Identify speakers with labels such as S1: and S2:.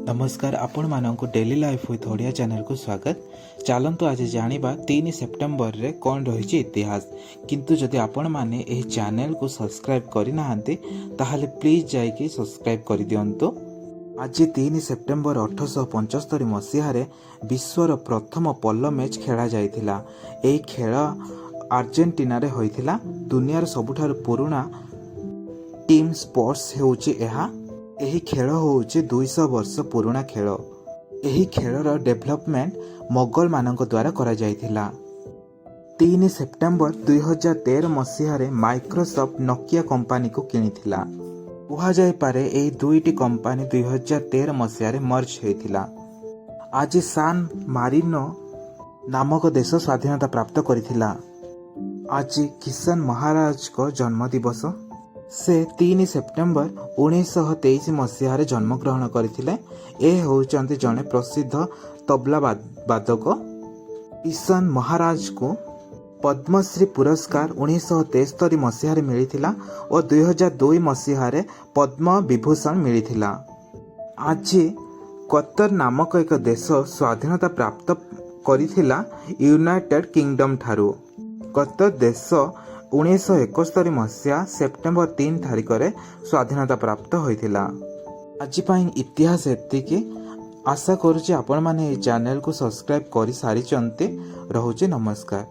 S1: नमस्कार आपण मानक daily life with Odia channel को स्वागत। चलतु आज जानिबा 3 सेप्टेम्बर रे कौन रही इतिहास। किंतु जदि आपण माने एही चैनल को सब्सक्राइब करि नाहंते ताहाले प्लीज जाइके सब्सक्राइब करि दियंतो। आज 3 सेप्टेम्बर 1875 मसीहा रे विश्वर प्रथम पोलो मैच खेला जाइथिला। एही खेल अर्जेंटीना रे होइथिला। दुनियार सबुठार पुराना टीम स्पोर्ट्स हेउची एहा। एही खेल होउची 200 वर्ष पुराना खेल। एही खेलर डेवलपमेंट मोगल मानक द्वारा करा जाइथिला। 3 सेप्टेम्बर 2013 मसीहा रे माइक्रोसॉफ्ट नोकिया कंपनी को किनिथिला। कुहा जाय पारे एही दुईटी कंपनी 2013 मसीहा रे मर्ज हेतिला। आज सान मारिनो नामक देश स्वाधीनता प्राप्त करिथिला। आज किशन महाराज को जन्म दिवस। से 3 सेप्टेम्बर 1923 मसीह जन्म ग्रहण करथिले। ए होउचंती जने प्रसिद्ध तबला वादक। किशन महाराज को पद्मश्री पुरस्कार 1973 मसीह मिलिथिला और 2002 मसीह पद्म विभूषण मिलिथिला। आज कतर नामक एक देश स्वाधीनता प्राप्त करिथिला यूनाइटेड किंगडम ठारू। कतर देश 1971 मसीहा सेप्टेम्बर 3 तारिख रे स्वाधीनता प्राप्त होइथिला। आज पाई इतिहास एतिकी। आशा करूची आपण माने ए चैनल को सब्सक्राइब करि सारी चंते। रहुचे नमस्कार।